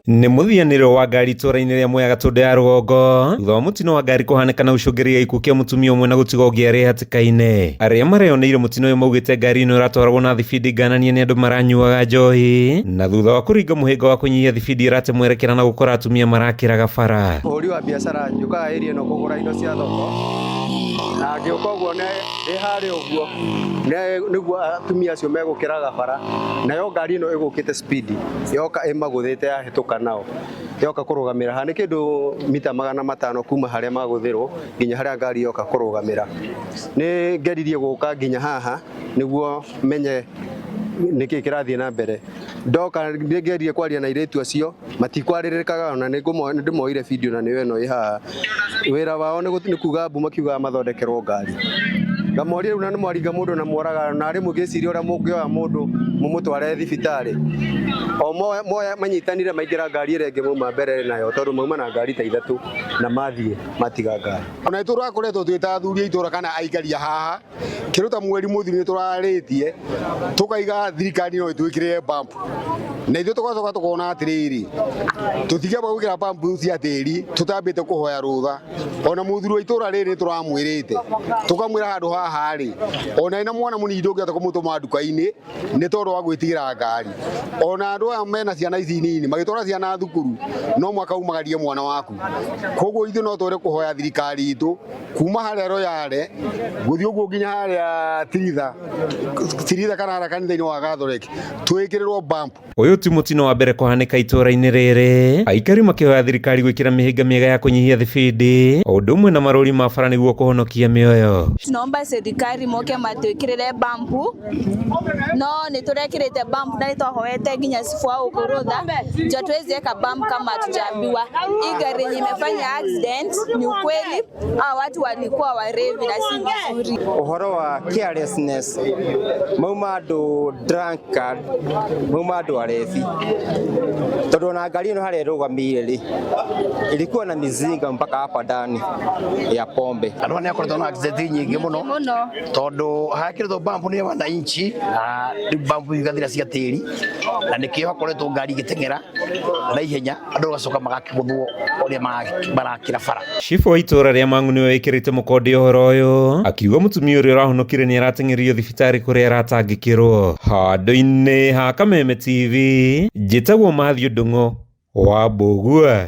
Nĩ mũthianĩro wa ngari itũra-inĩ rĩa Mwea Gatũndũ ya rũgongo thutha wa mũtino wa ngari kũhanĩka ũcũngĩrĩirie gĩkuũ kĩa mũtumia ũmwe na gũtiga ũngĩ hatĩka-inĩ. Arĩa mareyoneire mũtino ũyũ maugĩte ngari ĩno ĩratwaragwo na thibindi ngananie nĩ andũ maranyuaga njohi, na thutha wa kũringa mũhĩnga wa kũnyihia thibindi ĩrate mwerekera na gũkora atumia marakĩraga bara. Ũhũri wa biacara njũkaga area ĩno kũgũra indo cia thoko, na ngĩũka ũguo ndĩ harĩa ũguo nĩguo atumia acio megũkĩraga bara, nayo ngari ĩno ĩgũkĩte speed yoka ĩmagũthĩte yahĩtũka nao, yoka kũrũgamĩra ha nĩ kĩndũ mita 500 kuma harĩa magũthĩrwo nginya harĩa ngari yoka kũrũgamĩra. Nĩ ngeririe gũka nginya haha nĩguo menye nĩkĩ kĩrathiĩ na mbere. Ndoka ngeririe kwaria na airĩtu acio matikwarĩrĩkaga, ona nĩndĩmoire video na nĩyo ĩno ĩ haha. Wĩra wao nĩ kuga mbu makiugaga mathondekerwo ngari. Ngamoria rĩu na nĩ mwaringa mũndũ na mworaga, na rĩmwe ngĩciria ũrĩa mũngĩoya mũndũ mũmũtware thibitarĩ. O moya manyitanire maingĩra ngari ĩrĩa ĩngĩ mauma mbere nayo, tondũ mauma na ngari ta 3 na mathiĩ matiga ngari. Ona itũra koretwo twĩta athuri itũra kana aikaria haha kĩruta mweri mũthiru nĩ tũrarĩtie tukaiga thirikari no ĩtwĩkĩrĩre bump, na ithuĩ tũgacoka tukona atĩrĩrĩ tũtigaba gwĩkĩra bump cia tĩri tũtambĩte kũhoya rũtha. Ona mũthuri wa itũra rĩrĩ tũramwĩrĩte tukamwĩra handũ haha rĩ ona ina mwana mũnini ndũngĩhota kũmũtũma nduka-inĩ nĩ tondũ wa gwĩtigĩra ngari. Ona andũ aya mena ciana ici nini magĩtwara ciana thukuru no mwaka umagarie mwana waku. Koguo ithuĩ no twere kũhoya thirikari itũ kuma harĩa Royale gũthiĩ ũguo nginya harĩa Tiritha kana harĩa kanitha-inĩ wa Gathoreki twĩkĩrĩrwo bump. Ũyũ ti mũtino wa mbere kũhanĩka itũra-inĩ rĩrĩ, aikari makĩhoya thirikari gwĩkĩra mĩhĩnga mĩega ya kũnyihia thibindi o ũndũ ũmwe na marũri ma bara nĩguo kũhonokia mĩoyo. Tunaomba serikali moke matwĩkĩrĩre bump, no nĩ tũrekĩrĩte bump na nĩtwahoete nginya sifu wa Ukurutha ndio tuweze eka bump kama tutaambiwa. Hii gari yenye imefanya accident ni ukweli hao watu walikuwa warevi na si vizuri. Ũhoro wa carelessness mauma andũ drunkard, mauma andũ arevi, tondũ na ngari ĩno harĩa ĩrũgamĩire rĩ ilikuwa na mizinga mpaka hapa ndani ya pombe. Andũ nĩ akoretwo na accident nyingĩ mũno tondũ hakĩrĩtwo bump nĩ wananchi na bump igathira cia tĩri na nĩkĩo hakoretwo ngari igĩteng'era na ihenya andũ gacoka magakĩgũthwo ũrĩa marakĩra bara. Chifu wa itũra rĩa Mang'u nĩwe wĩkĩrĩte mũkonde ũhoro ũyũ akiuga mũtumia ũrĩa ũrahonokire nĩ arateng'erio thibitarĩ kũrĩa aratangĩkĩrwo. Handũ-inĩ ha Kameme TV njĩtagwo Mathew Ndung'u wa Mbũgua.